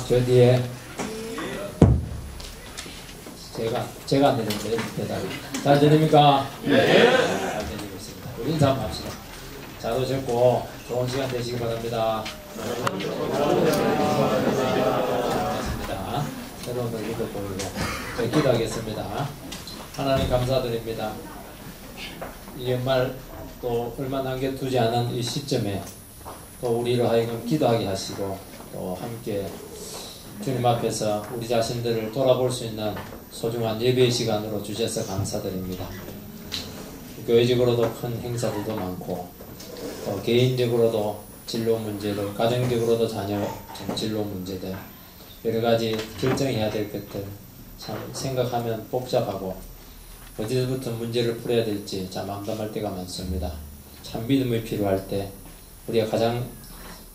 저 뒤에 제가 안 되는데 대답이 잘 들립니까? 네. 잘 들리고 있습니다. 우리 인사 한번 합시다. 잘 오셨고 좋은 시간 되시기 바랍니다. 반갑습니다. 새로운 얼굴도 보이고 저희 기도하겠습니다. 하나님 감사드립니다. 이 연말 또 얼마 남겨두지 않은 이 시점에 또 우리로 하여금 기도하게 하시고 또 함께 주님 앞에서 우리 자신들을 돌아볼 수 있는 소중한 예배의 시간으로 주셔서 감사드립니다. 교회적으로도 큰 행사들도 많고 또 개인적으로도 진로 문제들, 가정적으로도 자녀 진로 문제들 여러 가지 결정해야 될 것들 참 생각하면 복잡하고 어디서부터 문제를 풀어야 될지 참 암담할 때가 많습니다. 참 믿음이 필요할 때 우리가 가장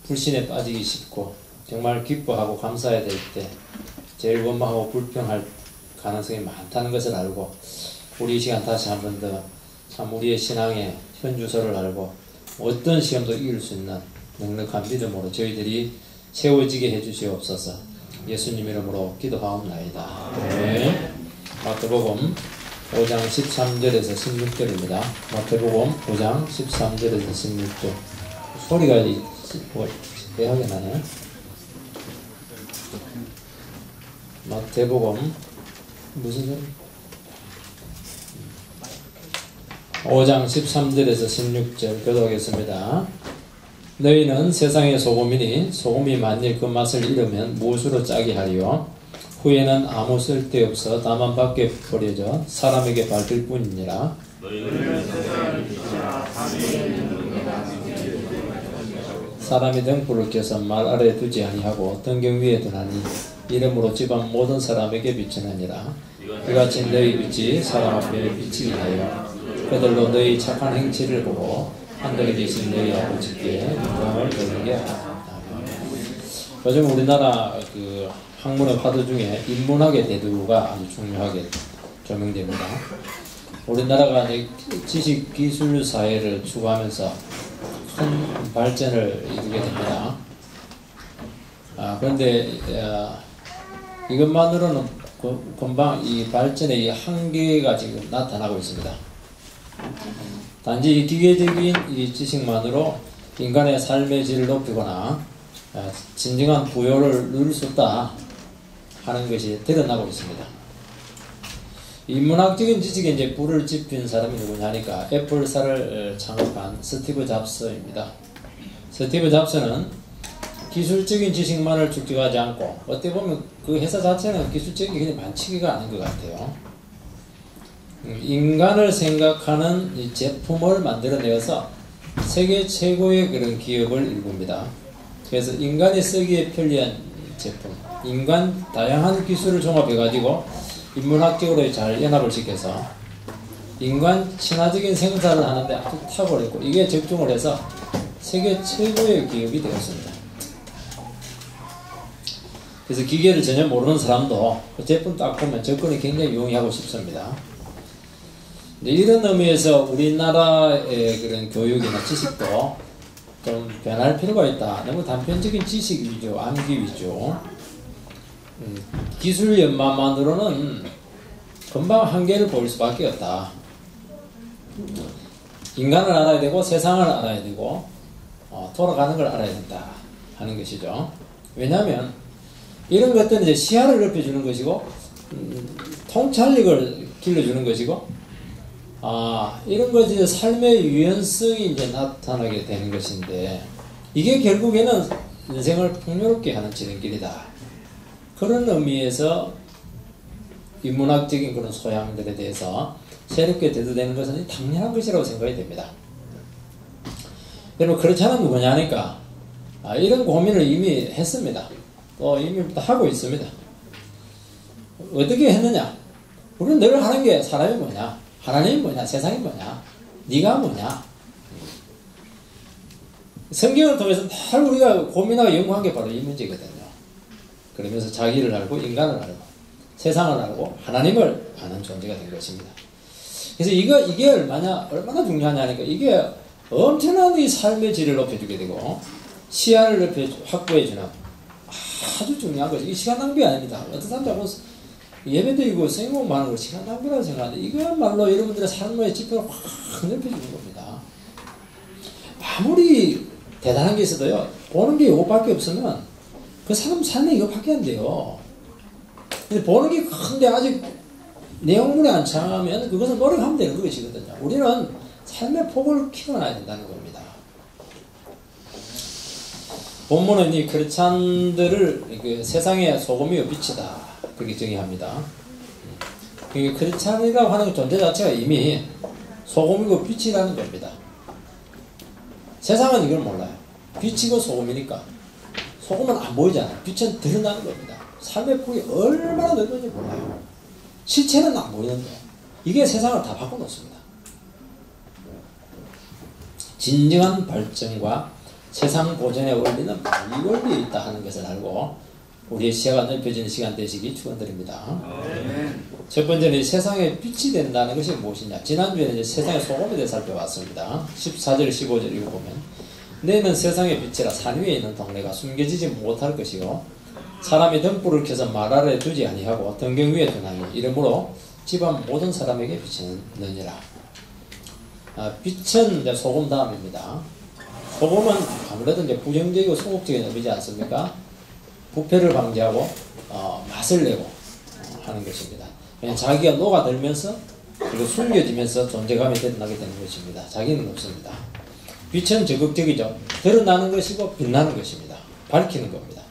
불신에 빠지기 쉽고 정말 기뻐하고 감사해야 될 때 제일 원망하고 불평할 가능성이 많다는 것을 알고 우리 이 시간 다시 한 번 더 참 우리의 신앙의 현주소를 알고 어떤 시험도 이길 수 있는 넉넉한 믿음으로 저희들이 세워지게 해주시옵소서. 예수님 이름으로 기도하옵나이다. 네. 마태복음 5장 13절에서 16절입니다. 마태복음 5장 13절에서 16절. 소리가 대하게 나네. 마태복음 무슨 소리? 5장 13절에서 16절 교도하겠습니다. 너희는 세상의 소금이니 소금이 만일 그 맛을 잃으면 무엇으로 짜게 하리요? 후에는 아무 쓸데없어 다만 밖에 버려져 사람에게 밟힐 뿐이니라. 사람이 등불을 켜서 말 아래 두지 아니하고 등경 위에 두나니 이름으로 집안 모든 사람에게 비치느니라. 이같이 너희 빛이 사람 앞에 비치게 하여 그들로 너희 착한 행치를 보고 하늘에 계신 너희 아버지께 영광을 돌리게 하라. 요즘 우리나라 그 학문의 화두 중에 인문학의 대두가 아주 중요하게 조명됩니다. 우리나라가 지식 기술 사회를 추구하면서 큰 발전을 이루게 됩니다. 그런데 이것만으로는 금방 이 발전의 한계가 지금 나타나고 있습니다. 단지 기계적인 이 지식만으로 인간의 삶의 질을 높이거나 진정한 부여를 누릴 수 없다 하는 것이 드러나고 있습니다. 인문학적인 지식에 이제 불을 지핀 사람이 누구냐 하니까 애플사를 창업한 스티브 잡스입니다. 스티브 잡스는 기술적인 지식만을 축적하지 않고 어떻게 보면 그 회사 자체는 기술적인 게 많지가 않은 것 같아요. 인간을 생각하는 이 제품을 만들어내어서 세계 최고의 그런 기업을 일굽니다. 그래서 인간이 쓰기에 편리한 제품, 인간 다양한 기술을 종합해가지고 인문학적으로 잘 연합을 시켜서 인간 친화적인 생산을 하는데 아주 탁월했고 이게 적중을 해서 세계 최고의 기업이 되었습니다. 그래서 기계를 전혀 모르는 사람도 그 제품 딱 보면 접근이 굉장히 용이하고 쉽습니다. 이런 의미에서 우리나라의 그런 교육이나 지식도 좀 변할 필요가 있다. 너무 단편적인 지식 위주, 암기 위주, 기술 연마만으로는 금방 한계를 보일 수밖에 없다. 인간을 알아야 되고 세상을 알아야 되고 돌아가는 걸 알아야 된다 하는 것이죠. 왜냐하면 이런 것들은 이제 시야를 넓혀주는 것이고 통찰력을 길러주는 것이고 이런 것이 삶의 유연성이 이제 나타나게 되는 것인데 이게 결국에는 인생을 풍요롭게 하는 지름길이다. 그런 의미에서 인문학적인 그런 소양들에 대해서 새롭게 대두되는 것은 당연한 것이라고 생각이 됩니다. 여러분 그렇지 않으면 뭐냐 하니까 이런 고민을 이미 했습니다. 또 이미 하고 있습니다. 어떻게 했느냐? 우리는 늘 하는 게 사람이 뭐냐? 하나님이 뭐냐? 세상이 뭐냐? 네가 뭐냐? 성경을 통해서 늘 우리가 고민하고 연구한 게 바로 이 문제거든요. 그러면서 자기를 알고 인간을 알고 세상을 알고 하나님을 아는 존재가 된 것입니다. 그래서 이게 얼마나 중요하냐니까 이게 엄청난 이 삶의 질을 높여주게 되고 시야를 확보해주는 아주 중요한 거죠. 이 시간 낭비 아닙니다. 어떤 사람들은 예배 드리고 성경 많은 걸 시간 낭비라고 생각하는데 이거야말로 여러분들의 삶의 지표를 확 넓혀주는 겁니다. 아무리 대단한 게 있어도요, 보는 게 이것밖에 없으면 그 사람 삶이 이것밖에 안 돼요. 근데 보는 게 큰데 아직 내용물이 안 참하면 그것은 노력하면 되는 것이거든요. 우리는 삶의 폭을 키워놔야 된다는 겁니다. 본문은 이 크리스찬들을 그 세상의 소금이요 빛이다 그렇게 정의합니다. 크리스찬이라고 하는 존재 자체가 이미 소금이고 빛이라는 겁니다. 세상은 이걸 몰라요. 빛이고 소금이니까. 소금은 안 보이잖아요. 빛은 드러나는 겁니다. 삶의 폭이 얼마나 넓은지 몰라요. 실체는 안 보이는데 이게 세상을 다 바꿔놓습니다. 진정한 발전과 세상 보존의 원리는 이 원리에 있다 하는 것을 알고 우리의 시야가 넓혀지는 시간 되시기 축원드립니다. 첫 번째는 세상에 빛이 된다는 것이 무엇이냐. 지난주에는 이제 세상의 소금에 대해 살펴봤습니다. 14절 15절 읽어보면 너희는 세상의 빛이라 산 위에 있는 동네가 숨겨지지 못할 것이요 사람이 등불을 켜서 말 아래에 두지 아니하고 등경 위에 두나니 이러므로 집안 모든 사람에게 비치느니라. 빛은 이제 소금 다음입니다. 소금은 아무래도 이제 부정적이고 소극적인 의미지 않습니까? 부패를 방지하고 맛을 내고 하는 것입니다. 그냥 자기가 녹아들면서 그리고 숨겨지면서 존재감이 드러나게 되는 것입니다. 자기는 없습니다. 빛은 적극적이죠. 드러나는 것이고 빛나는 것입니다. 밝히는 겁니다.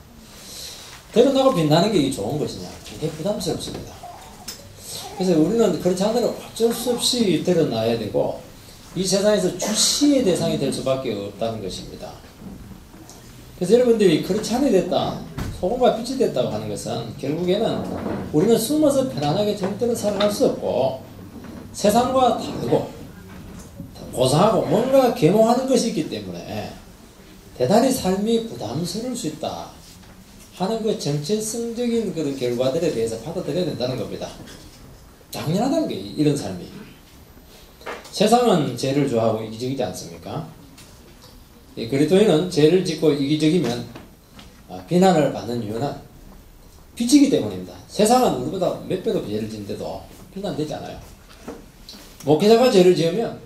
드러나고 빛나는 게 좋은 것이냐? 굉장히 부담스럽습니다. 그래서 우리는 그렇지 않으면 어쩔 수 없이 드러나야 되고 이 세상에서 주시의 대상이 될 수밖에 없다는 것입니다. 그래서 여러분들이 그렇지 않게 됐다, 소금과 빛이 됐다고 하는 것은 결국에는 우리는 숨어서 편안하게 절대로 살아갈 수 없고 세상과 다르고 고상하고 뭔가 계몽하는 것이 있기 때문에 대단히 삶이 부담스러울 수 있다 하는 그 정체성적인 그런 결과들에 대해서 받아들여야 된다는 겁니다. 당연하다는 게 이런 삶이. 세상은 죄를 좋아하고 이기적이지 않습니까? 그리스도인은 죄를 짓고 이기적이면 비난을 받는 이유는 빛이기 때문입니다. 세상은 우리보다 몇 배도 죄를 짓는데도 비난되지 않아요. 목회자가 죄를 지으면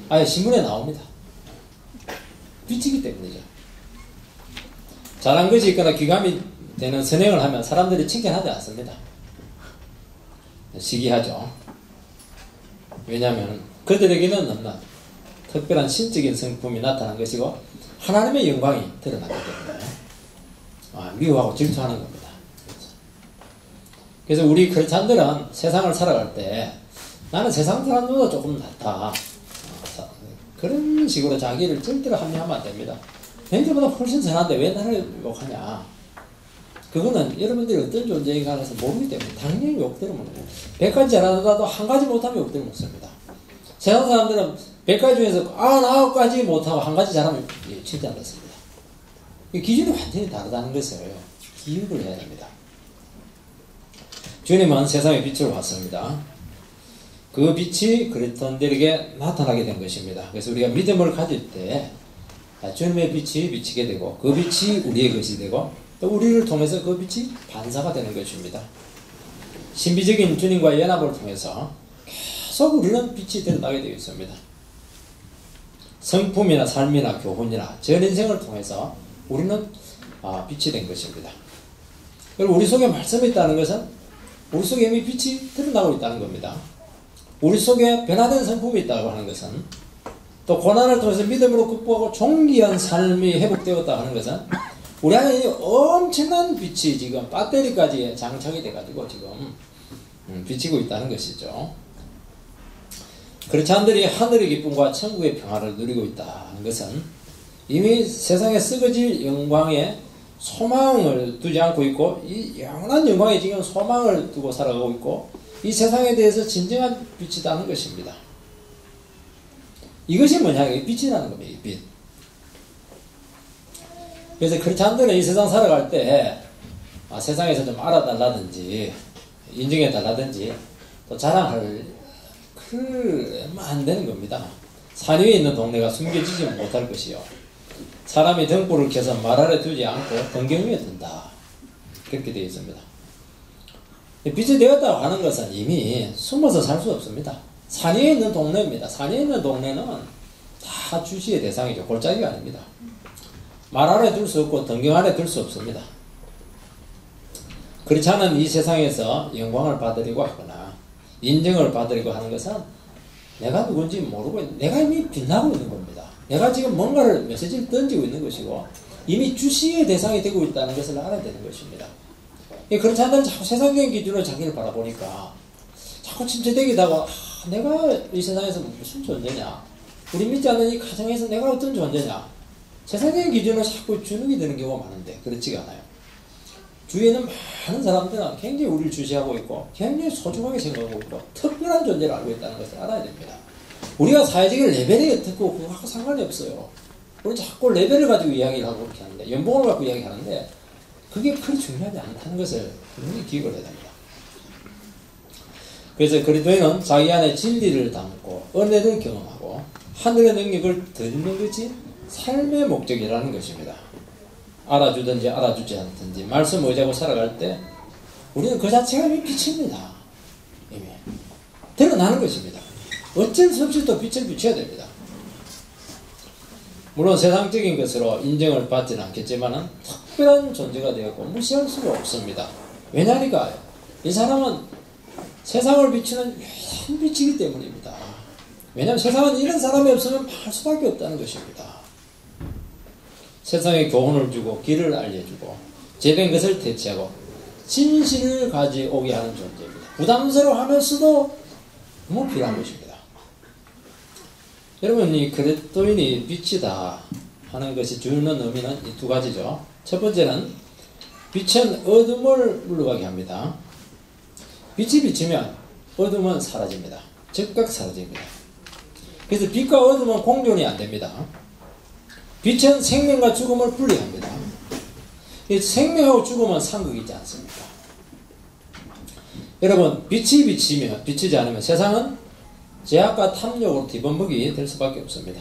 아예 신문에 나옵니다. 빛이기 때문이죠. 잘한 것이 있거나 귀감이 되는 선행을 하면 사람들이 칭찬하지 않습니다. 시기하죠. 왜냐하면 그들에게는 없는 특별한 신적인 성품이 나타난 것이고 하나님의 영광이 드러나기 때문에 미워하고 질투하는 겁니다. 그래서 우리 크리스찬들은 세상을 살아갈 때 나는 세상 사람들보다 조금 낫다 그런 식으로 자기를 절대로 합리하면 안 됩니다. 벤저보다 훨씬 선한데 왜 나를 욕하냐. 그거는 여러분들이 어떤 존재인가 해서 모르기 때문에 당연히 욕들을 먹는 거예요. 100가지 잘하다도 한 가지 못하면 욕들을 먹습니다. 세상 사람들은 100가지 중에서 99가지 못하고 한 가지 잘하면 칭찬받습니다. 기준이 완전히 다르다는 것을 기억을 해야 됩니다. 주님은 세상의 빛으로 왔습니다. 그 빛이 그리스도인들에게 나타나게 된 것입니다. 그래서 우리가 믿음을 가질 때 주님의 빛이 비치게 되고 그 빛이 우리의 것이 되고 또 우리를 통해서 그 빛이 반사가 되는 것입니다. 신비적인 주님과의 연합을 통해서 계속 우리는 빛이 드러나게 되어 있습니다. 성품이나 삶이나 교훈이나 전 인생을 통해서 우리는 빛이 된 것입니다. 그리고 우리 속에 말씀이 있다는 것은 우리 속에 이미 빛이 드러나고 있다는 겁니다. 우리 속에 변화된 성품이 있다고 하는 것은 또 고난을 통해서 믿음으로 극복하고 존귀한 삶이 회복되었다 하는 것은 우리 안에 엄청난 빛이 지금 배터리까지 장착이 돼가지고 지금 비치고 있다는 것이죠. 크리스찬들이 하늘의 기쁨과 천국의 평화를 누리고 있다는 것은 이미 세상에 썩어질 영광에 소망을 두지 않고 있고 이 영원한 영광에 지금 소망을 두고 살아가고 있고 이 세상에 대해서 진정한 빛이라는 것입니다. 이것이 뭐냐? 빛이라는 겁니다. 이 빛. 그래서 크리스찬들은 이 세상 살아갈 때 세상에서 좀 알아달라든지 인정해달라든지 또 자랑할 그러면 안 되는 겁니다. 산 위에 있는 동네가 숨겨지지 못할 것이요 사람이 등불을 켜서 말 아래 두지 않고 등경 위에 둔다. 그렇게 되어 있습니다. 빛이 되었다고 하는 것은 이미 숨어서 살 수 없습니다. 산에 있는 동네입니다. 산에 있는 동네는 다 주시의 대상이죠. 골짜기가 아닙니다. 말 아래 둘 수 없고 등경 아래 둘 수 없습니다. 그렇지 않은 이 세상에서 영광을 받으려고 하거나 인정을 받으려고 하는 것은 내가 누군지 모르고 내가 이미 빛나고 있는 겁니다. 내가 지금 뭔가를 메시지를 던지고 있는 것이고 이미 주시의 대상이 되고 있다는 것을 알아야 되는 것입니다. 그렇지 않으면 자꾸 세상적인 기준으로 자기를 바라보니까 자꾸 침체되기도 하고 내가 이 세상에서 무슨 존재냐, 우리 믿지 않는 이 가정에서 내가 어떤 존재냐, 세상적인 기준으로 자꾸 주눅이 드는 경우가 많은데 그렇지가 않아요. 주위에는 많은 사람들은 굉장히 우리를 주시하고 있고 굉장히 소중하게 생각하고 있고 특별한 존재를 알고 있다는 것을 알아야 됩니다. 우리가 사회적인 레벨이 어떻고 그거하고 상관이 없어요. 우리는 자꾸 레벨을 가지고 이야기를 하고 그렇게 하는데 연봉을 갖고 이야기하는데 그게 그리 중요하지 않다는 것을 분명히 기억을 해야 됩니다. 그래서 그리스도인은 자기 안에 진리를 담고 은혜를 경험하고 하늘의 능력을 드리는 것이 삶의 목적이라는 것입니다. 알아주든지 알아주지 않든지 말씀 의지하고 살아갈 때 우리는 그 자체가 이미 빛입니다. 이미 드러나는 것입니다. 어쩔 수 없이 또 빛을 비춰야 됩니다. 물론 세상적인 것으로 인정을 받지는 않겠지만 특별한 존재가 되었고 무시할 수가 없습니다. 왜냐니까 이 사람은 세상을 비추는 유일한 빛이기 때문입니다. 왜냐하면 세상은 이런 사람이 없으면 할 수밖에 없다는 것입니다. 세상에 교훈을 주고 길을 알려주고 제된 것을 대체하고 진실을 가져오게 하는 존재입니다. 부담스러워하면서도 너무 필요한 것입니다. 여러분, 이 그리스도인이 빛이다 하는 것이 주는 의미는 이 두 가지죠. 첫 번째는 빛은 어둠을 물러가게 합니다. 빛이 비치면 어둠은 사라집니다. 즉각 사라집니다. 그래서 빛과 어둠은 공존이 안 됩니다. 빛은 생명과 죽음을 분리합니다. 이 생명하고 죽음은 상극이지 않습니까? 여러분, 빛이 비치지 않으면 세상은 제약과 탐욕으로 뒤범벅이 될 수밖에 없습니다.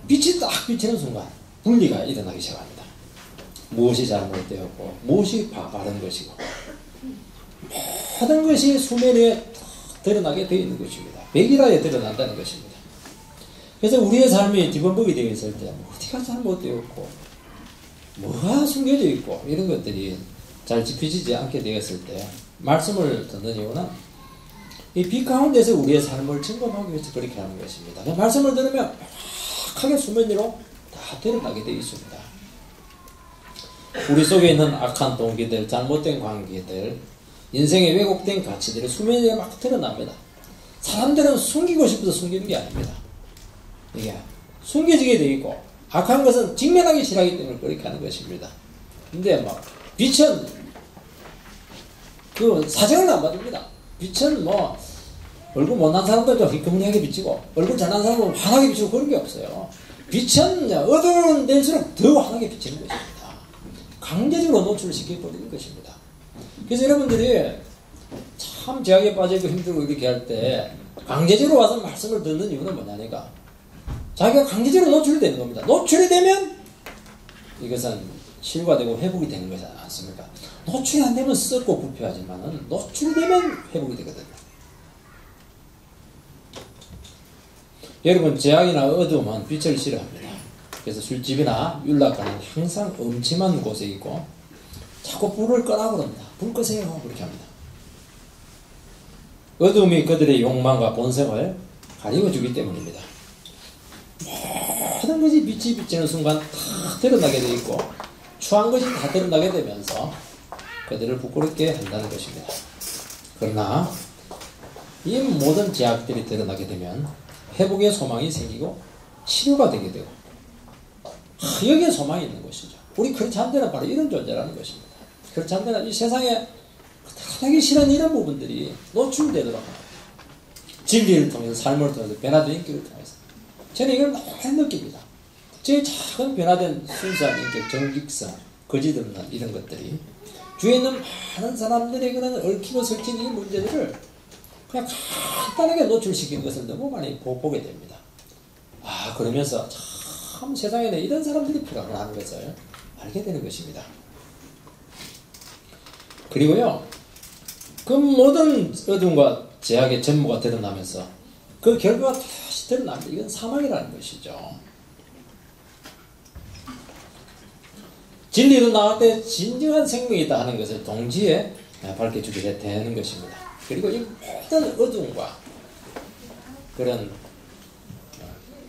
빛이 딱 비치는 순간 분리가 일어나기 시작합니다. 무엇이 잘못되었고 무엇이 바른 것이고 모든 것이 수면에 드러나게 되어 있는 것입니다. 백일하에 드러난다는 것입니다. 그래서 우리의 삶이 뒤범벅이 되어 있을 때 어디가 잘못되었고 뭐가 숨겨져 있고 이런 것들이 잘 짚어지지 않게 되었을 때 말씀을 듣는 이유는 이 빛 가운데서 우리의 삶을 점검하기 위해서 그렇게 하는 것입니다. 말씀을 들으면 명확하게 수면 위로 다 드러나게 되어 있습니다. 우리 속에 있는 악한 동기들, 잘못된 관계들, 인생의 왜곡된 가치들이 수면 위에 막 드러납니다. 사람들은 숨기고 싶어서 숨기는 게 아닙니다. 이게 숨겨지게 되어 있고 악한 것은 직면하기 싫어하기 때문에 그렇게 하는 것입니다. 근데 막 빛은 그 사정을 안 받습니다. 빛은 뭐 얼굴 못난 사람들도 희끄무리하게 비치고 얼굴 잘난 사람은 환하게 비치고 그런 게 없어요. 빛은 어두운 데일수록 더 환하게 비치는 것입니다. 강제적으로 노출시켜버리는 것입니다. 그래서 여러분들이 참 제약에 빠지고 힘들고 이렇게 할 때 강제적으로 와서 말씀을 듣는 이유는 뭐냐니까 자기가 강제적으로 노출이 되는 겁니다. 노출이 되면 이것은 치유가 되고 회복이 되는 것이 않습니까? 노출이 안 되면 썩고 부패하지만 노출이 되면 회복이 되거든요. 여러분, 제약이나 어두움은 빛을 싫어합니다. 그래서 술집이나 윤락가는 항상 음침한 곳에 있고 자꾸 불을 끄라고 합니다. 불 끄세요. 그렇게 합니다. 어두움이 그들의 욕망과 본성을 가리워주기 때문입니다. 모든 것이 빛이 비치는 순간 다 드러나게 되어 있고 추한 것이 다 드러나게 되면서 그들을 부끄럽게 한다는 것입니다. 그러나 이 모든 제약들이 드러나게 되면 회복의 소망이 생기고 치료가 되게 되고 여기에 소망이 있는 것이죠. 우리 크리스찬들은 바로 이런 존재라는 것입니다. 크리스찬들은 이 세상에 하기 싫은 이런 부분들이 노출되도록 합니다. 진리를 통해서 삶을 통해서 변화된 인격을 통해서 저는 이걸 너무 느낍니다. 제 작은 변화된 순수한 인격, 정직성, 거짓 없는 이런 것들이 주위에 있는 많은 사람들에게는 얽히고 설킨 이 문제들을 그냥 간단하게 노출시킨 것을 너무 많이 보게 됩니다. 그러면서 참 세상에는 이런 사람들이 필요하다는 것을 알게 되는 것입니다. 그리고요, 그 모든 어둠과 제약의 전모가 드러나면서 그 결과가 다시 드러납니다. 이건 사망이라는 것이죠. 진리로 나올 때 진정한 생명이 있다 하는 것을 동시에 밝혀주게 되는 것입니다. 그리고 이 모든 어둠과 그런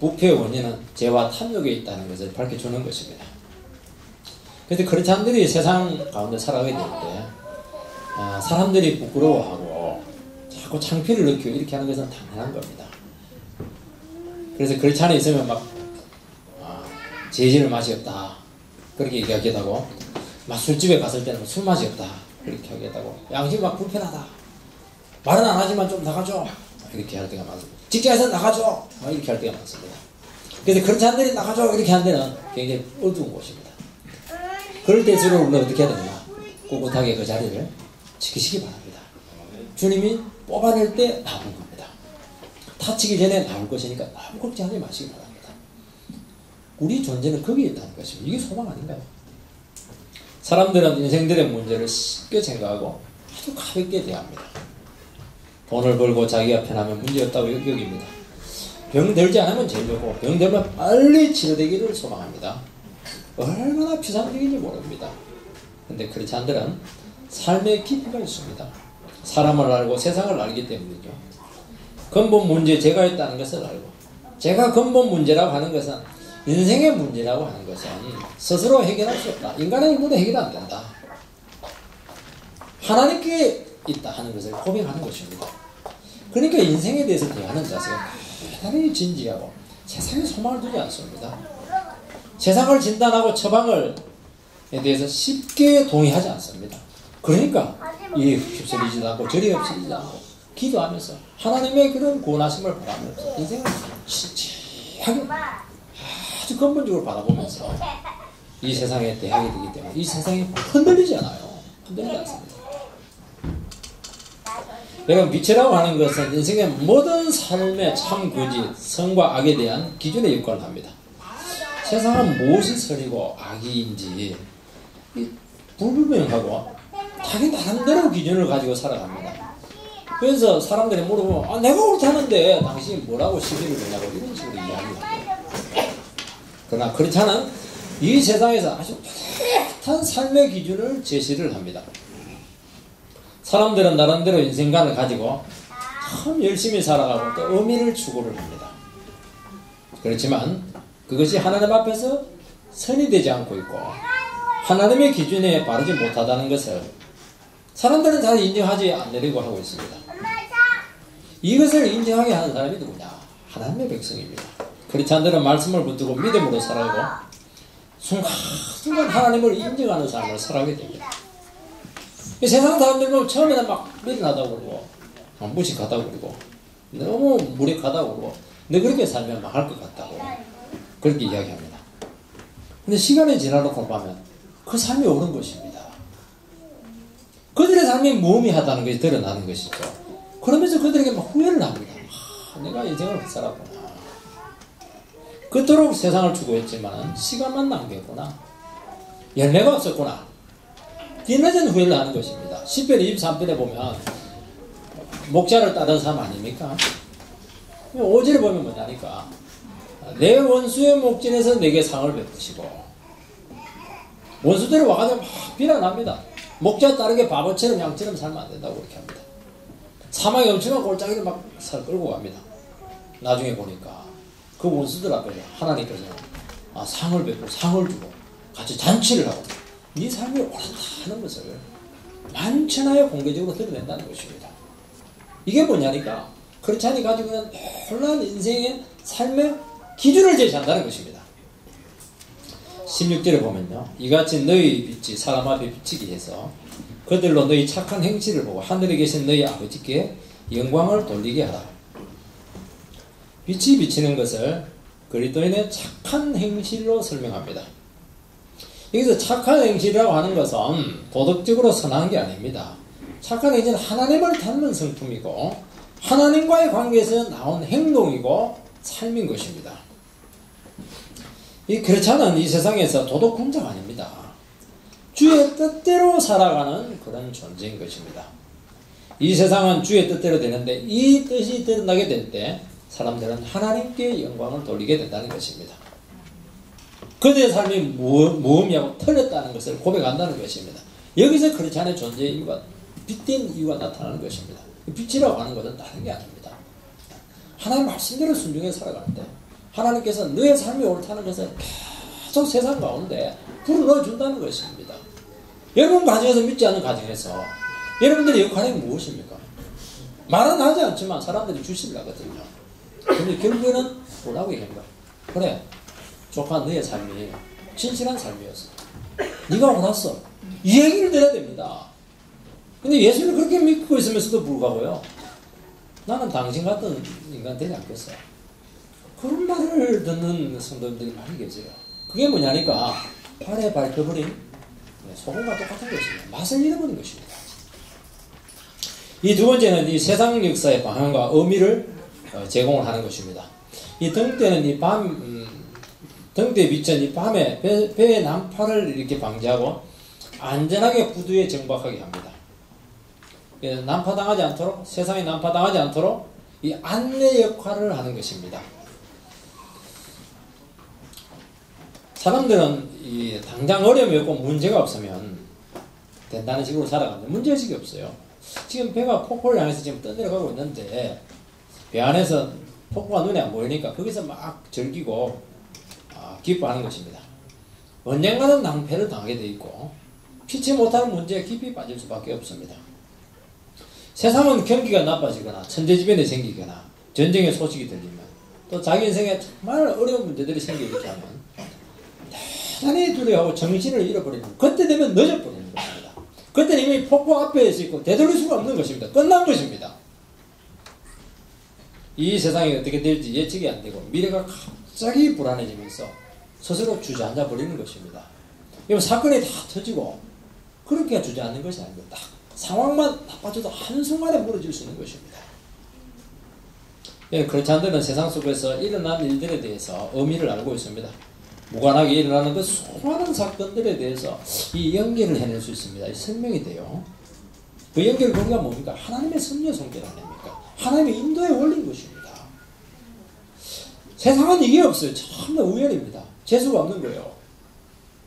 부패의 원인은 죄와 탐욕에 있다는 것을 밝혀주는 것입니다. 그런데 크리스찬들이 세상 가운데 살아가게 될 때 사람들이 부끄러워하고 자꾸 창피를 느끼고 이렇게 하는 것은 당연한 겁니다. 그래서 크리스찬에 있으면 막 재질을 맛이 없다 그렇게 얘기하기도 하고, 막 술집에 갔을 때는 술 맛이 없다 그렇게 하기도 하고, 양심 막 불편하다, 말은 안 하지만 좀 나가줘 이렇게 할 때가 많습니다. 직장에서 나가줘 이렇게 할 때가 많습니다. 그래서 크리스찬들이 나가줘 이렇게 하는 데는 굉장히 어두운 곳입니다. 그럴 때일수록 우리는 어떻게 해야 되느냐, 꿋꿋하게 그 자리를 지키시기 바랍니다. 주님이 뽑아낼 때 나오는 겁니다. 다치기 전에 나올 것이니까 너무 걱정하지 마시기 바랍니다. 우리 존재는 거기에 있다는 것입니다. 이게 소망 아닌가요? 사람들은 인생들의 문제를 쉽게 생각하고 아주 가볍게 대합니다. 돈을 벌고 자기가 편하면 문제없다고 여깁니다. 병 들지 않으면 제일 좋고, 병 들면 빨리 치료되기를 소망합니다. 얼마나 비상적인지 모릅니다. 근데 크리스찬들은 삶의 깊이가 있습니다. 사람을 알고 세상을 알기 때문이죠. 근본 문제 제가 있다는 것을 알고, 제가 근본 문제라고 하는 것은, 인생의 문제라고 하는 것은 스스로 해결할 수 없다. 인간의 힘으로 해결 안 된다. 하나님께 있다 하는 것을 고백하는 것입니다. 그러니까 인생에 대해서 대하는 자세가 대단히 진지하고 세상에 소망을 두지 않습니다. 세상을 진단하고 처방에 대해서 쉽게 동의하지 않습니다. 그러니까 이 휩쓸리지도 않고 저리 휩쓸리지 않고 기도하면서 하나님의 그런 구원하심을 바라면서 인생을 진지하게 아주 근본적으로 바라보면서 이 세상에 대하게 되기 때문에 이 세상이 흔들리지 않아요. 흔들리지 않습니다. 여러분, 빛이라고 하는 것은 인생의 모든 삶의 참 거짓, 선과 악에 대한 기준의 역할을 합니다. 세상은 무엇이 선이고 악인지 불분명하고 자기 나름대로 기준을 가지고 살아갑니다. 그래서 사람들이 물어보면 내가 옳다는데 당신이 뭐라고 시비를 거냐고 이런 식으로 이야기합니다. 그러나 크리스찬은 이 세상에서 아주 뚜렷한 삶의 기준을 제시를 합니다. 사람들은 나름대로 인생관을 가지고 참 열심히 살아가고 또 의미를 추구를 합니다. 그렇지만 그것이 하나님 앞에서 선이 되지 않고 있고 하나님의 기준에 바르지 못하다는 것을 사람들은 잘 인정하지 않으려고 하고 있습니다. 이것을 인정하게 하는 사람이 누구냐? 하나님의 백성입니다. 크리스찬들은 말씀을 붙들고 믿음으로 살아가고 순간순간 하나님을 인정하는 삶을 살아가게 됩니다. 세상 사람들은 처음에는 막 미련하다고 그러고 무식하다고 그러고 너무 무력하다고 그러고 너 그렇게 살면 망할 것 같다고 그렇게 이야기합니다. 근데 시간이 지나놓고 보면 그 삶이 옳은 것입니다. 그들의 삶이 무의미하다는 것이 드러나는 것이죠. 그러면서 그들에게 막 후회를 합니다. 내가 인생을 살았구나. 그토록 세상을 추구했지만 시간만 낭비했구나. 열매가 없었구나. 뒤늦은 후회를 하는 것입니다. 10편 23편에 보면 목자를 따른 사람 아닙니까? 5절에 보면 뭐냐니까 내 원수의 목전에서 내게 상을 베푸시고 원수들이 와가지고 막 비난합니다. 목자 따르게 바보처럼 양처럼 살면 안 된다고 그렇게 합니다. 사망의 엄청난 골짜기를 막 살 끌고 갑니다. 나중에 보니까 그 원수들 앞에서 하나님께서 상을 베푸고 상을 주고 같이 잔치를 하고 이 삶이 옳다는 것을 만천하에 공개적으로 드러낸다는 것입니다. 이게 뭐냐니까 크리스찬이 가지고 있는 놀라운 인생의 삶의 기준을 제시한다는 것입니다. 16절에 보면요, 이같이 너희 빛이 사람 앞에 비치게 해서 그들로 너희 착한 행실을 보고 하늘에 계신 너희 아버지께 영광을 돌리게 하라. 빛이 비치는 것을 그리스도인의 착한 행실로 설명합니다. 여기서 착한 행실이라고 하는 것은 도덕적으로 선한 게 아닙니다. 착한 행실은 하나님을 닮은 성품이고 하나님과의 관계에서 나온 행동이고 삶인 것입니다. 이 그렇지 않은 이 세상에서 도덕 hun자가 아닙니다. 주의 뜻대로 살아가는 그런 존재인 것입니다. 이 세상은 주의 뜻대로 되는데 이 뜻이 드러나게 될 때 사람들은 하나님께 영광을 돌리게 된다는 것입니다. 그들의 삶이 모험이하고 틀렸다는 것을 고백한다는 것입니다. 여기서 그렇지 않은 존재의 이유가 빛된 이유가 나타나는 것입니다. 빛이라고 하는 것은 다른 게 아닙니다. 하나님 말씀대로 순종해 살아가는데 하나님께서 너의 삶이 옳다는 것을 계속 세상 가운데 불어넣어준다는 것입니다. 여러분 가정에서 믿지 않는 가정에서 여러분들의 역할이 무엇입니까? 말은 하지 않지만 사람들이 주시려 하거든요. 근데 결국에는 뭐라고 얘기한 거야? 그래, 조카 너의 삶이 진실한 삶이었어. 네가 옳았어. 이 얘기를 들어야 됩니다. 근데 예수를 그렇게 믿고 있으면서도 불구하고요, 나는 당신 같은 인간 되지 않겠어. 그런 말을 듣는 성도님들이 많이 계세요. 그게 뭐냐니까 발에 밟혀버린 소금과 똑같은 것입니다. 맛을 잃어버린 것입니다. 이 두 번째는 이 세상 역사의 방향과 의미를 제공을 하는 것입니다. 이 등대는 등대에 비친 이 밤에 배의 난파를 이렇게 방지하고 안전하게 부두에 정박하게 합니다. 난파당하지 않도록, 세상에 난파당하지 않도록 이 안내 역할을 하는 것입니다. 사람들은 이 당장 어려움이 없고 문제가 없으면 된다는 식으로 살아가는데 문제의식이 없어요. 지금 배가 폭포를 향해서 지금 떠내려가고 있는데 배 안에서 폭포가 눈에 안 보이니까 거기서 막 즐기고 기뻐하는 것입니다. 언젠가는 낭패를 당하게 돼 있고 피치 못하는 문제에 깊이 빠질 수밖에 없습니다. 세상은 경기가 나빠지거나 천재지변이 생기거나 전쟁의 소식이 들리면 또 자기 인생에 정말 어려운 문제들이 생기게 하면 대단히 두려워하고 정신을 잃어버리는, 그때 되면 늦어버리는 것입니다. 그때는 이미 폭포 앞에 있고 되돌릴 수가 없는 것입니다. 끝난 것입니다. 이 세상이 어떻게 될지 예측이 안 되고 미래가 갑자기 불안해지면서 스스로 주저앉아 버리는 것입니다. 이거 사건이 다 터지고 그렇게 주저앉는 것이 아니고 딱 상황만 나빠져도 한순간에 무너질 수 있는 것입니다. 예, 그렇지 않다면 세상 속에서 일어난 일들에 대해서 의미를 알고 있습니다. 무관하게 일어나는 그 수많은 사건들에 대해서 이 연결을 해낼 수 있습니다. 설명이 돼요. 그 연결 고리가 뭡니까? 하나님의 섭리 손길 아닙니까? 하나님의 인도의 원리인 것입니다. 세상은 이게 없어요. 참나 우연입니다. 재수가 없는 거예요.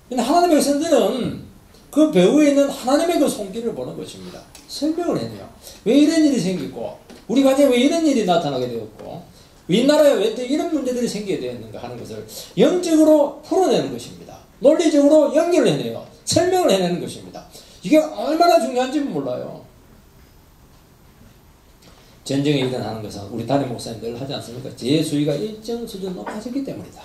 근데 하나님의 백성들은 그 배후에 있는 하나님의 그 손길을 보는 것입니다. 설명을 해내요. 왜 이런 일이 생기고 우리 가정에 왜 이런 일이 나타나게 되었고 윗나라에 왜 또 이런 문제들이 생기게 되었는가 하는 것을 영적으로 풀어내는 것입니다. 논리적으로 연결을 해내요. 설명을 해내는 것입니다. 이게 얼마나 중요한지는 몰라요. 전쟁이 일어나는 것은 우리 담임 목사님 늘 하지 않습니까? 제 수위가 일정 수준 높아졌기 때문이다.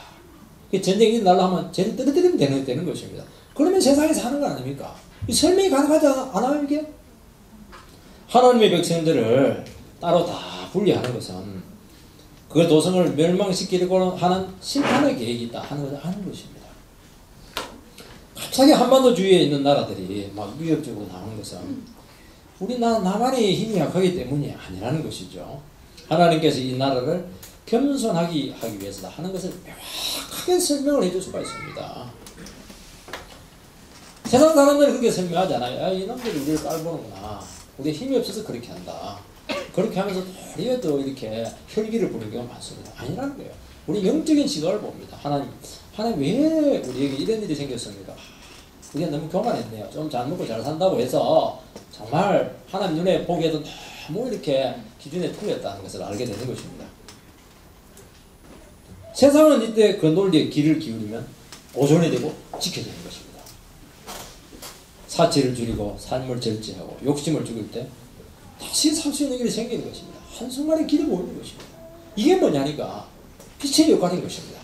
전쟁이 일어나려면 쟤를 떨어뜨리면 되는 것입니다. 그러면 세상에 사는 거 아닙니까? 이 설명이 가능하지 않아요, 이게? 하나님의 백성들을 따로 다 분리하는 것은 그 도성을 멸망시키려고 하는 심판의 계획이 있다 하는 것을 아는 것입니다. 갑자기 한반도 주위에 있는 나라들이 막 위협적으로 나오는 것은 우리 나만의 힘이 약하기 때문이 아니라는 것이죠. 하나님께서 이 나라를 겸손하게 하기 위해서다 하는 것을 명확하게 설명을 해줄 수가 있습니다. 세상 사람들은 그렇게 설명하잖아요. 야, 이놈들이 우리를 깔보는구나. 우리 힘이 없어서 그렇게 한다. 그렇게 하면서 도리어도 이렇게 혈기를 부리는 경우가 많습니다. 아니라는 거예요. 우리 영적인 시각을 봅니다. 하나님 왜 우리에게 이런 일이 생겼습니까? 우리가 너무 교만했네요. 좀 잘 먹고 잘 산다고 해서 정말 하나님 눈에 보기에도 너무 이렇게 기준에 틀렸다는 것을 알게 되는 것입니다. 세상은 이때 그 논리에 귀를 기울이면 보존이 되고 지켜지는 것입니다. 사치를 줄이고 삶을 절제하고 욕심을 죽일 때 다시 살 수 있는 길이 생기는 것입니다. 한순간에 길이 보이는 것입니다. 이게 뭐냐니까 빛의 역할인 것입니다.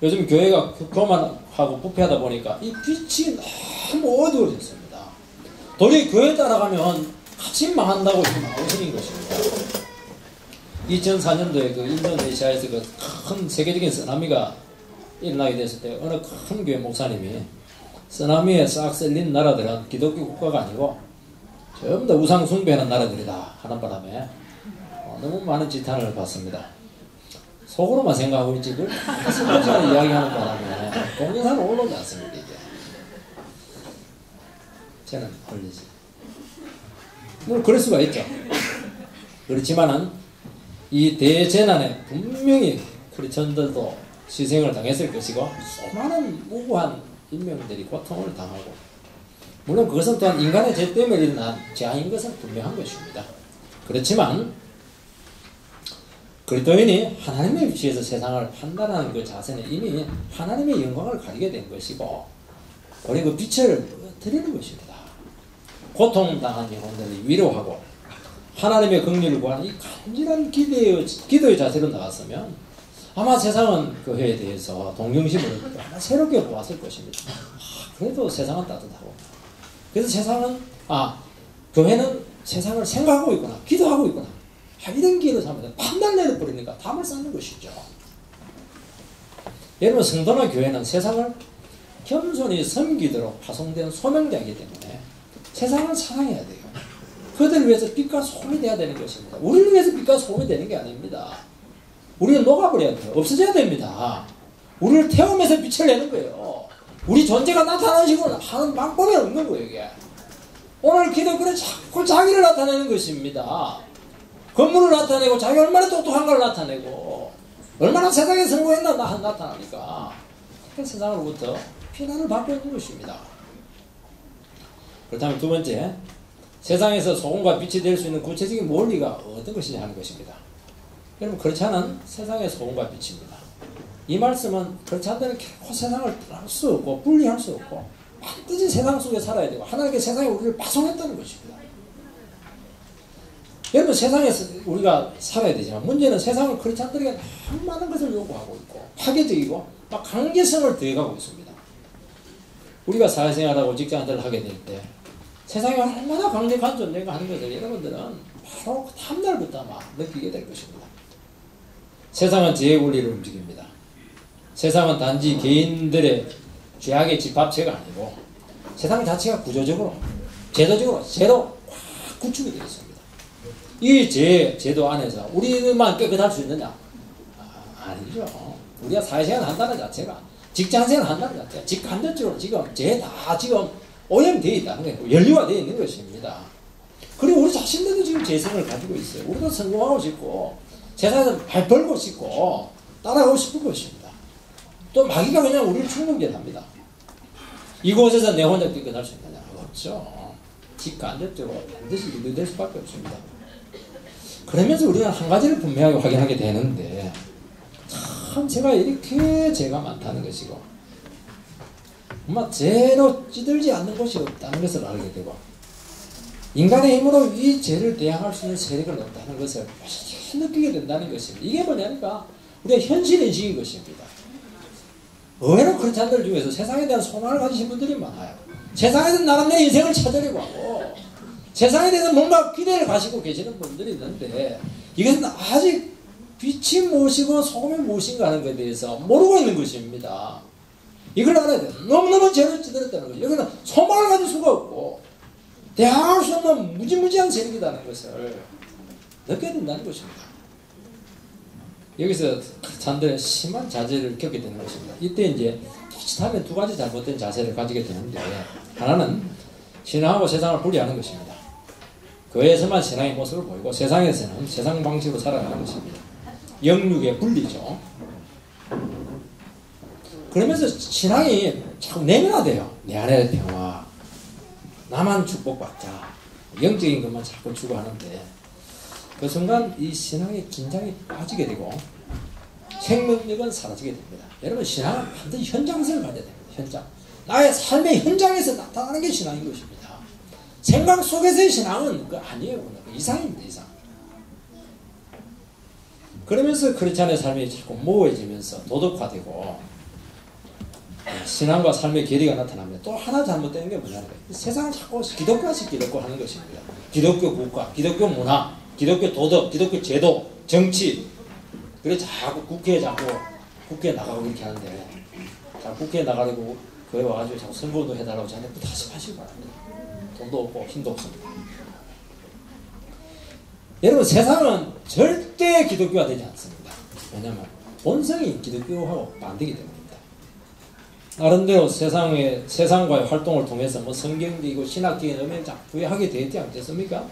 요즘 교회가 교만하고 부패하다 보니까 이 빛이 너무 어두워졌습니다. 도리어 교회 따라가면 같이 망한다고 나오시는 것입니다. 2004년도에 그 인도네시아에서 그 큰 세계적인 쓰나미가 일어나게 됐을 때 어느 큰 교회 목사님이 쓰나미에 싹 쓸린 나라들은 기독교 국가가 아니고 전부 다 우상 숭배하는 나라들이다 하는 바람에 너무 많은 지탄을 받습니다. 속으로만 생각하고 있지 그걸 성경사를 이야기하는 바람에 공개사는 올라오지 않습니다. 이게 저는 걸리지. 뭐 그럴 수가 있죠. 그렇지만은 이 대재난에 분명히 크리스천들도 희생을 당했을 것이고 수많은 무고한 인명들이 고통을 당하고 물론 그것은 또한 인간의 죄 때문에 일어난 죄인 것은 분명한 것입니다. 그렇지만 그리스도인이 하나님의 위치에서 세상을 판단하는 그 자세는 이미 하나님의 영광을 가리게 된 것이고 우리 그 빛을 드리는 것입니다. 고통당한 영혼들을 위로하고 하나님의 긍휼을 구하는 이 간절한 기도의 자세로 나갔으면 아마 세상은 그 해에 대해서 동정심을 아마 새롭게 보았을 것입니다. 그래도 세상은 따뜻하고 그래서 세상은 교회는 세상을 생각하고 있구나 기도하고 있구나 이런 기회를 삼으면 판단 내려버리니까 담을 쌓는 것이죠. 여러분 성도나 교회는 세상을 겸손히 섬기도록 파송된 소명자이기 때문에 세상을 사랑해야 돼요. 그들을 위해서 빛과 소금이 되어야 되는 것입니다. 우리를 위해서 빛과 소금이 되는 게 아닙니다. 우리는 녹아버려야 돼요. 없어져야 됩니다. 우리를 태우면서 빛을 내는 거예요. 우리 존재가 나타나는 식으로 하는 방법이 없는 거예요. 이게. 오늘 기독교는 자꾸 자기를 나타내는 것입니다. 건물을 나타내고 자기 얼마나 똑똑한가를 나타내고 얼마나 세상에 성공했나 나타나니까 세상으로부터 피난을 받고 있는 것입니다. 그렇다면 두 번째, 세상에서 소금과 빛이 될 수 있는 구체적인 원리가 어떤 것이냐 하는 것입니다. 여러분 그렇지 않은 세상의 소금과 빛입니다. 이 말씀은 그렇지 않다면 결코 세상을 떠날 수 없고 분리할 수 없고 반드시 세상 속에 살아야 되고 하나님께 세상에 우리를 파송했다는 것입니다. 여러분 세상에서 우리가 살아야 되지만 문제는 세상은 그렇지 않다니까 너무 많은 것을 요구하고 있고 파괴적이고 막 강제성을 더해가고 있습니다. 우리가 사회생활하고 직장생활을 하게 될 때 세상이 얼마나 강력한 존재인가 하는 것을 여러분들은 바로 그 다음날부터 아마 느끼게 될 것입니다. 세상은 죄의 원리를 움직입니다. 세상은 단지 개인들의 죄악의 집합체가 아니고 세상 자체가 구조적으로 제도적으로 죄로 확 구축이 되어 있습니다. 이 제도 안에서 우리만 깨끗할 수 있느냐? 아니죠. 우리가 사회생활 한다는 자체가 직장생활 한다는 자체가 직간접적으로 지금 죄 다 지금 오염되어 있다는 거예요. 연루화되어 있는 것입니다. 그리고 우리 자신들도 지금 재성을 가지고 있어요. 우리도 성공하고 싶고 세상에서 발 벌고 싶고 따라가고 싶은 것입니다. 또 마귀가 그냥 우리를 충동질합니다. 이곳에서 내 혼자 깨끗할 수 있느냐? 없죠. 직간접적으로 반드시 유도될 수밖에 없습니다. 그러면서 우리는 한 가지를 분명하게 확인하게 되는데 참 제가 이렇게 죄가 많다는 것이고 정말 죄로 찌들지 않는 곳이 없다는 것을 알게 되고 인간의 힘으로 이 죄를 대항할 수 있는 세력은 없다는 것을 느끼게 된다는 것입니다. 이게 뭐냐니까 우리가 현실인식인 것입니다. 의외로 크리스찬들 중에서 세상에 대한 소망을 가지신 분들이 많아요. 세상에 대한 나름대로 인생을 찾으려고 하고 세상에 대해서 뭔가 기대를 가지고 계시는 분들이 있는데 이것은 아직 빛이 무엇이고 소금이 무엇인가 하는 것에 대해서 모르고 있는 것입니다. 이걸 알아야 돼요. 너무너무 죄를 찌들었다는 거죠. 여기는 소망을 가질 수가 없고 대항할 수 없는 무지무지한 세력이라는 것을 느껴야 된다는 것입니다. 여기서 크리스찬들의 심한 자제를 겪게 되는 것입니다. 이때 이제 비슷하면 두 가지 잘못된 자세를 가지게 되는데 하나는 신앙하고 세상을 분리하는 것입니다. 교회에서만 신앙의 모습을 보이고 세상에서는 세상 방식으로 살아가는 것입니다. 영육의 분리죠. 그러면서 신앙이 자꾸 내면화돼요. 내 안에 평화, 나만 축복받자, 영적인 것만 자꾸 추구하는데 그 순간 이 신앙의 긴장이 빠지게 되고 생명력은 사라지게 됩니다. 여러분 신앙은 반드시 현장성을 가져야 됩니다. 현장. 나의 삶의 현장에서 나타나는 게 신앙인 것입니다. 생각 속에서의 신앙은 그거 아니에요. 그 이상입니다. 이상. 그러면서 크리스찬의 삶이 자꾸 모호해지면서 도덕화되고 신앙과 삶의 괴리가 나타납니다. 또 하나 잘못되는 게 뭐냐면 세상을 자꾸 기독교화식 기독교 하는 것입니다. 기독교 국가, 기독교 문화, 기독교 도덕, 기독교 제도, 정치. 그래서 자꾸 국회에 나가고 이렇게 하는데 자꾸 국회에 나가려고 교회 와가지고 자꾸 선거운동 해달라고 자네부 다시 하시기 바랍니다. 돈도 없고 힘도 없습니다. 여러분 세상은 절대 기독교화 되지 않습니다. 왜냐하면 본성이 기독교하고 반대기 때문입니다. 나름대로 세상과의 활동을 통해서 뭐 성경적이고 신학적인 의미를 부여하게 되지 않겠습니까?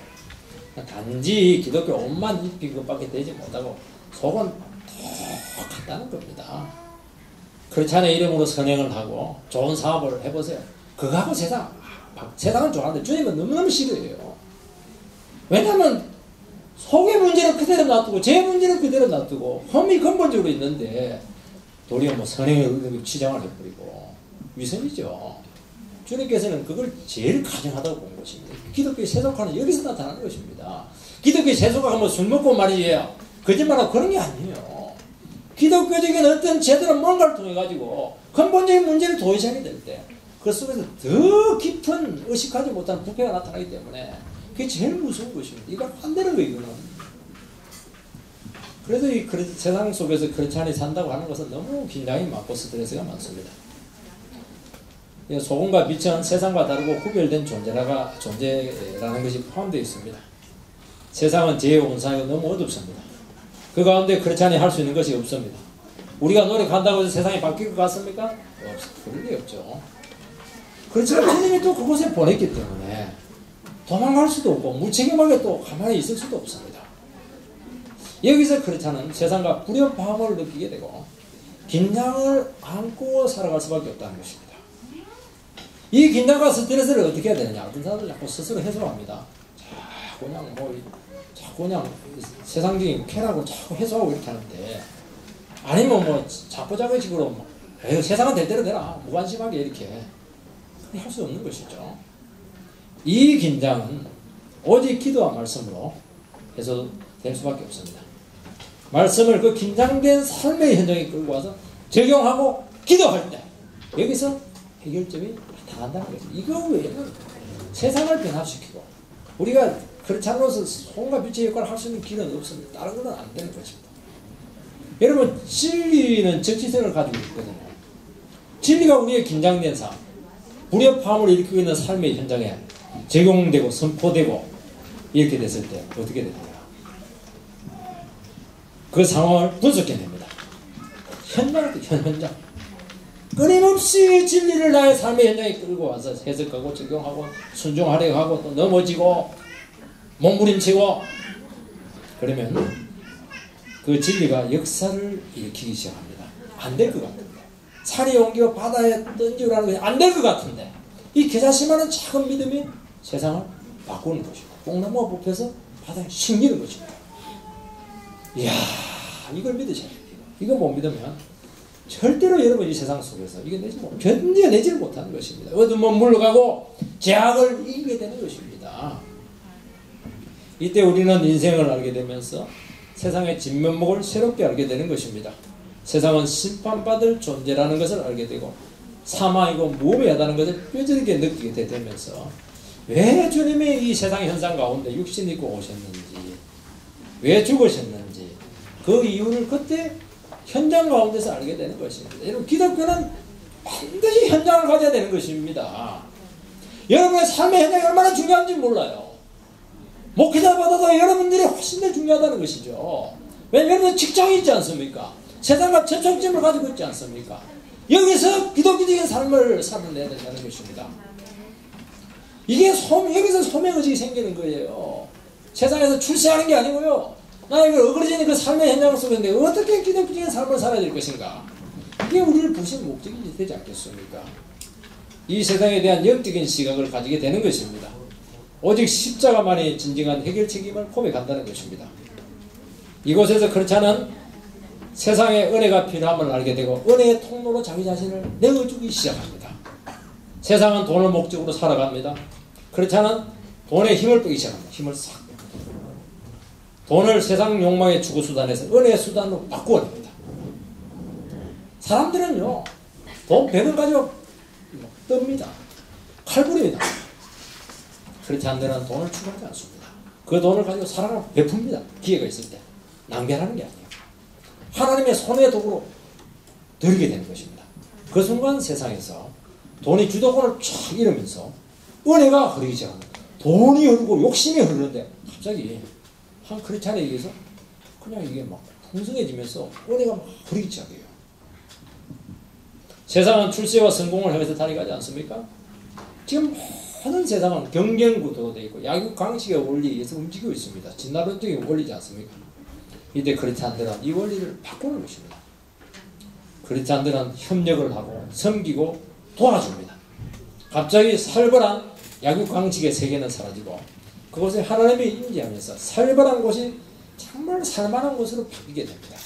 단지 기독교 옷만 입힌 것밖에 되지 못하고 속은 똑같다는 겁니다. 크리스찬의 이름으로 선행을 하고 좋은 사업을 해보세요. 그거하고 세상은 좋아하는데 주님은 너무너무 싫어해요. 왜냐하면 속의 문제는 그대로 놔두고 제 문제는 그대로 놔두고 험이 근본적으로 있는데 도리어 뭐 선행을 치장을 해버리고 위선이죠. 주님께서는 그걸 제일 가정하다고 본 것입니다. 기독교의 세속화는 여기서 나타나는 것입니다. 기독교의 세속화가 뭐 술 먹고 말이에요. 거짓말하고 그런 게 아니에요. 기독교적인 어떤 제도는 뭔가를 통해 가지고 근본적인 문제를 도외시하게 될 때 그 속에서 더 깊은 의식하지 못한 부패가 나타나기 때문에 그게 제일 무서운 것입니다. 이걸 안 되는 거예요, 이거는. 그래서 이 세상 속에서 크리스찬이 산다고 하는 것은 너무 긴장이 많고 스트레스가 많습니다. 소금과 빛은 세상과 다르고 구별된 존재라는 것이 포함되어 있습니다. 세상은 죄의 온상이고 너무 어둡습니다. 그 가운데 크리스찬이 할 수 있는 것이 없습니다. 우리가 노력한다고 해서 세상이 바뀔 것 같습니까? 그럴 리 없죠. 그렇지만 주님이 또 그곳에 보냈기 때문에 도망갈 수도 없고 무책임하게 또 가만히 있을 수도 없습니다. 여기서 크리스찬은 세상과 불협화음을 느끼게 되고 긴장을 안고 살아갈 수밖에 없다는 것입니다. 이 긴장과 스트레스를 어떻게 해야 되느냐? 어떤 사람들 자꾸 스스로 해소합니다. 자꾸 그냥 세상적인 쾌락을 자꾸 해소하고 이렇게 하는데, 아니면 뭐 자포자기식으로 세상은 될 대로 되라 무관심하게 이렇게 할 수 없는 것이죠. 이 긴장은 오직 기도와 말씀으로 해소될 수밖에 없습니다. 말씀을 그 긴장된 삶의 현장에 끌고 와서 적용하고 기도할 때 여기서 해결점이 나타난다는 거죠. 이거 외에는 세상을 변화시키고 우리가 크리스찬으로서 소금과 빛의 역할을 할 수 있는 길은 없습니다. 다른 건 안 되는 것입니다. 여러분, 진리는 적지성을 가지고 있거든요. 진리가 우리의 긴장된 삶, 불협화음을 일으키고 있는 삶의 현장에 적용되고 선포되고 이렇게 됐을 때 어떻게 됩니까? 그 상황을 분석해냅니다. 현장. 끊임없이 진리를 나의 삶의 현장에 끌고 와서 해석하고 적용하고 순종하려고 하고 또 넘어지고 몸부림치고 그러면 그 진리가 역사를 일으키기 시작합니다. 안 될 것 같은데. 산이 옮겨 바다에 던지라는 것이 안 될 것 같은데. 이 겨자씨만한 작은 믿음이 세상을 바꾸는 것입니다. 뽕나무가 뽑혀서 바다에 심기는 것입니다. 이야, 이걸 믿으셔야 돼요. 이거 못 믿으면 절대로 여러분 이 세상 속에서 견뎌내지를 못하는 것입니다. 어둠은 물러가고 죄악을 이기게 되는 것입니다. 이때 우리는 인생을 알게 되면서 세상의 진면목을 새롭게 알게 되는 것입니다. 세상은 심판받을 존재라는 것을 알게 되고 사망이고 무의미하다는 것을 뼈저리게 느끼게 되면서 왜 주님이 이 세상 현상 가운데 육신 입고 오셨는지, 왜 죽으셨는지 그 이유를 그때 현장 가운데서 알게 되는 것입니다. 여러분, 기독교는 반드시 현장을 가져야 되는 것입니다. 여러분의 삶의 현장이 얼마나 중요한지 몰라요. 목회자보다도 여러분들이 훨씬 더 중요하다는 것이죠. 왜냐하면 여러분 직장이 있지 않습니까? 세상과 접촉점을 가지고 있지 않습니까? 여기서 기독교적인 삶을 살아내야 된다는 것입니다. 이게 여기서 소명의식이 생기는 거예요. 세상에서 출세하는 게 아니고요. 나 이걸 어그러지는 그 삶의 현장 속인데 어떻게 기독교적인 삶을 살아야 될 것인가? 이게 우리를 부신 목적이 되지 않겠습니까? 이 세상에 대한 영적인 시각을 가지게 되는 것입니다. 오직 십자가만이 진정한 해결 책임을 고백한다는 것입니다. 이곳에서 크리스찬은 세상에 은혜가 필요함을 알게 되고 은혜의 통로로 자기 자신을 내어주기 시작합니다. 세상은 돈을 목적으로 살아갑니다. 크리스찬은 돈에 힘을 빼기 시작합니다. 힘을 싹 뺍니다. 돈을 세상 욕망의 추구수단에서 은혜의 수단으로 바꾸어냅니다. 사람들은요, 돈 100을 가지고 뜹니다. 칼부림이 납니다. 크리스찬들은 돈을 추구하지 않습니다. 그 돈을 가지고 사랑을 베풉니다. 기회가 있을 때. 낭비하는 게 아니에요. 하나님의 손의 도구로 드리게 되는 것입니다. 그 순간 세상에서 돈이 주도권을 쫙 잃으면서 은혜가 흐르기 시작합니다. 돈이 흐르고 욕심이 흐르는데 갑자기 한 크리스찬에 의해서 그냥 이게 막 풍성해지면서 은혜가 막 흐르기 시작해요. 세상은 출세와 성공을 향해서 달려가지 않습니까? 지금 모든 세상은 경쟁구도로 되어 있고 야구 강식의 원리에 의해서 움직이고 있습니다. 진화론적인 원리지 않습니까? 이때 크리스찬들은 이 원리를 바꾸는 것입니다. 크리스찬들은 협력을 하고 섬기고 도와줍니다. 갑자기 살벌한 야구 강식의 세계는 사라지고 그곳에 하나님이 임재하면서 살벌한 곳이 정말 살만한 곳으로 바뀌게 됩니다.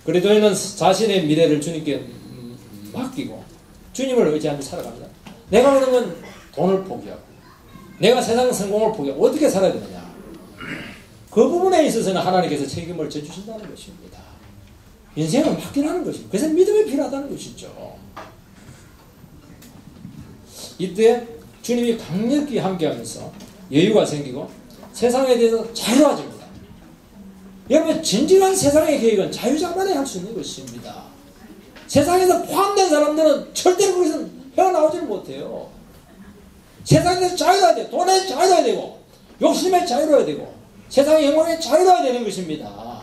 그리스도인은 자신의 미래를 주님께 맡기고 주님을 의지하며 살아갑니다. 내가 그러면 돈을 포기하고 내가 세상 성공을 포기하고 어떻게 살아야 되느냐. 그 부분에 있어서는 하나님께서 책임을 져주신다는 것입니다. 인생을 맡기라는 것입니다. 그래서 믿음이 필요하다는 것이죠. 이때 주님이 강력히 함께하면서 여유가 생기고 세상에 대해서 자유화집니다. 여러분 진정한 세상의 계획은 자유자만이 할 수 있는 것입니다. 세상에서 포함된 사람들은 절대로 거기서 헤어나오지를 못해요. 세상에서 자유로워야 돼요. 돈에 자유로워야 되고 욕심에 자유로워야 되고 세상의 영광에 자유로워야 되는 것입니다.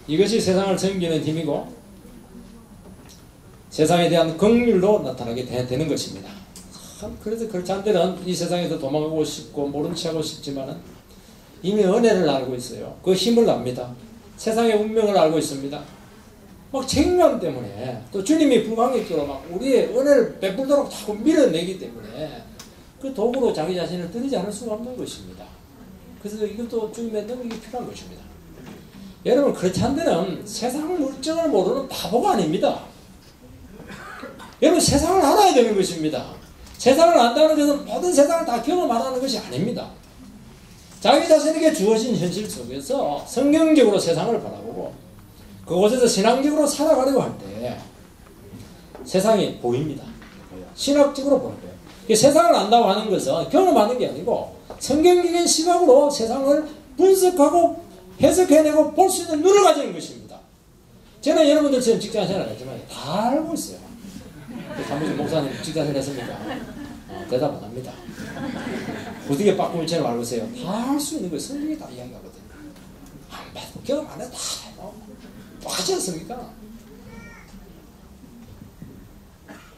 이것이 세상을 섬기는 힘이고 세상에 대한 긍휼로 나타나게 되는 것입니다. 그래서 크리스찬들은 이 세상에서 도망가고 싶고 모른 체 하고 싶지만은 이미 은혜를 알고 있어요. 그 힘을 압니다. 세상의 운명을 알고 있습니다. 막 책임감 때문에 또 주님이 불강력적으로 막 우리의 은혜를 베풀도록 자꾸 밀어내기 때문에 그 도구로 자기 자신을 드리지 않을 수가 없는 것입니다. 그래서 이것도 주님의 능력이 필요한 것입니다. 여러분 크리스찬들은 세상 물정을 모르는 바보가 아닙니다. 여러분 세상을 알아야 되는 것입니다. 세상을 안다는 것은 모든 세상을 다 경험하라는 것이 아닙니다. 자기 자신에게 주어진 현실 속에서 성경적으로 세상을 바라보고 그곳에서 신앙적으로 살아가려고 할 때 세상이 보입니다. 신학적으로 보는 거예요. 세상을 안다고 하는 것은 경험하는 게 아니고 성경적인 시각으로 세상을 분석하고 해석해내고 볼 수 있는 눈을 가지는 것입니다. 저는 여러분들처럼 직장생활을 했지만 다 알고 있어요. 사무실 목사님 직장생활 했습니까? 대답 안 합니다. 어떻게 바꾸물처럼 알고 있어요? 다 할 수 있는 거예요. 성경이 다 이야기하거든요. 안 봐도 경험 안 해도 다 똑같지 않습니까?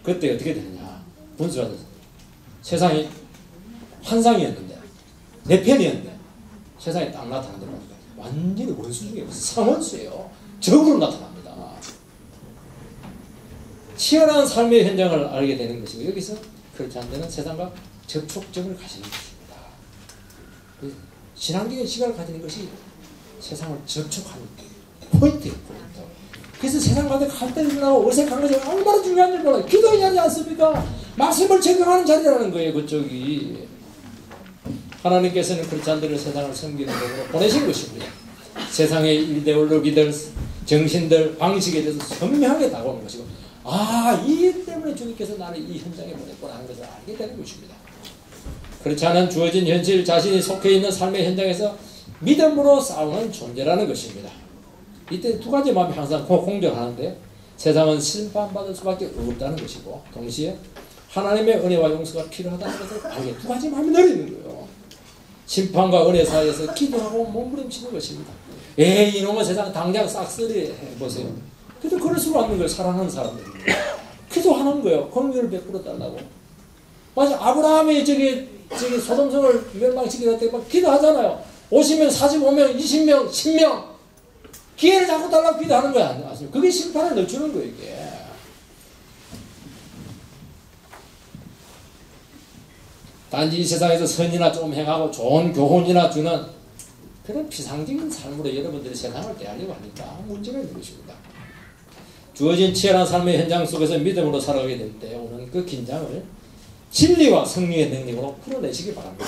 그때 어떻게 되느냐. 분수라서 세상이 환상이었는데 내 편이었는데 세상에 딱 나타난다고 하니까 완전히 원수 중에 상원수예요. 적으로 나타납니다. 치열한 삶의 현장을 알게 되는 것이고 여기서 그렇지 않는 세상과 접촉점을 가지는 것입니다. 신앙적인 시각을 가지는 것이 세상을 접촉하는 포인트예요. 포인트. 그래서 세상 가운데 갈등이 나고 어색한 것이 얼마나 중요한지 몰라요. 기도의 자리지 않습니까? 말씀을 적용하는 자리라는 거예요. 그쪽이. 하나님께서는 크리스찬들을 세상을 섬기는 쪽으로 보내신 것입니다. 세상의 이데올로기들, 정신들, 방식에 대해서 선명하게 다가오는 것이고 이 때문에 주님께서 나를 이 현장에 보냈구나 하는 것을 알게 되는 것입니다. 그렇지 않은 주어진 현실 자신이 속해 있는 삶의 현장에서 믿음으로 싸우는 존재라는 것입니다. 이때 두 가지 마음이 항상 공존하는데 세상은 심판받을 수밖에 없다는 것이고 동시에 하나님의 은혜와 용서가 필요하다는 것을 알게 두 가지 마음이 내리는 거예요. 심판과 은혜 사이에서 기도하고 몸부림치는 것입니다. 이놈의 세상 당장 싹쓸이 해보세요. 그래도 그럴 수가 없는 거예요. 사랑하는 사람들. 기도하는 거예요. 긍휼을 베풀어 달라고. 맞아. 아브라함이 저기 소돔성을 멸망시킬 때 막 기도하잖아요. 50명, 45명, 20명, 10명. 기회를 자꾸 달라고 기도하는 거야. 아십니까? 그게 심판을 늦추는 거예요, 이게. 단지 이 세상에서 선이나 좀 행하고 좋은 교훈이나 주는 그런 피상적인 삶으로 여러분들이 세상을 대하려고 하니까 문제가 있는 것입니다. 주어진 치열한 삶의 현장 속에서 믿음으로 살아가게 될 때 오는 그 긴장을 진리와 성령의 능력으로 풀어내시기 바랍니다.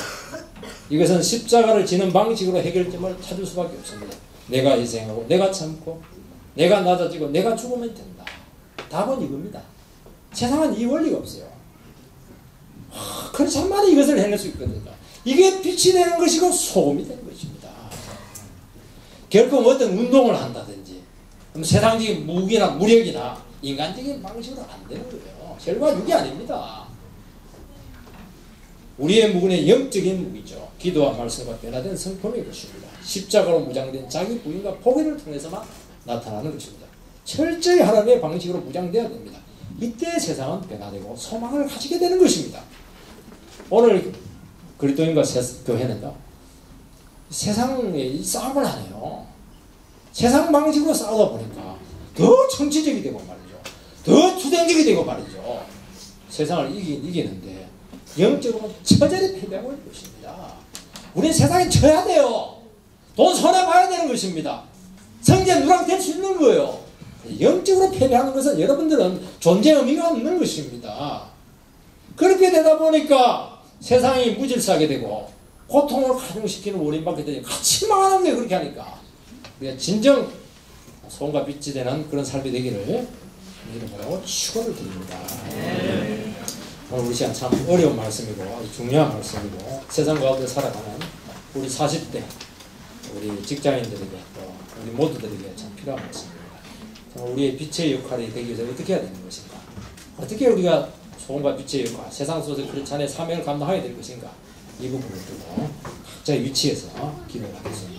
이것은 십자가를 지는 방식으로 해결점을 찾을 수밖에 없습니다. 내가 희생하고 내가 참고 내가 낮아지고 내가 죽으면 된다. 답은 이겁니다. 세상은 이 원리가 없어요. 크리스찬만이 이것을 해낼 수 있거든요. 이게 빛이 되는 것이고 소금이 되는 것입니다. 결코 어떤 운동을 한다든지 세상적인 무기나 무력이나 인간적인 방식으로 안 되는 거예요. 혈과 육이 아닙니다. 우리의 무기는 영적인 무기죠. 기도와 말씀과 변화된 성품의 것입니다. 십자가로 무장된 자기 부인과 포기를 통해서만 나타나는 것입니다. 철저히 하나님의 방식으로 무장되어야 됩니다. 이때 세상은 변화되고 소망을 가지게 되는 것입니다. 오늘 그리스도인과 교회는요, 세상에 싸움을 안 해요. 세상 방식으로 싸우다 보니까 더 정치적이 되고 말이죠. 더 투쟁적이 되고 말이죠. 세상을 이기는데 영적으로는 처절히 패배하고 있는 것입니다. 우리는 세상에 져야 돼요. 돈 손해봐야 되는 것입니다. 성제 누락될 수 있는 거예요. 영적으로 패배하는 것은 여러분들은 존재 의미가 없는 것입니다. 그렇게 되다 보니까 세상이 무질서하게 되고 고통을 가중시키는 원인받게 되니 같이 망하는 거예요. 그렇게 하니까 우리가 진정 소금과 빛이 되는 그런 삶이 되기를 이름으로 축원을 드립니다. 오늘 우리 시간 참 어려운 말씀이고 아주 중요한 말씀이고 세상 가운데 살아가는 우리 40대 우리 직장인들에게 또 우리 모두들에게 참 필요한 말씀입니다. 우리의 빛의 역할이 되기 위해서 어떻게 해야 되는 것인가? 어떻게 우리가 소금과 빛의 역할, 세상 속에서 크리스찬의 사명을 감당하게 될 것인가? 이 부분을 두고 각자의 위치에서 기도를 하겠습니다.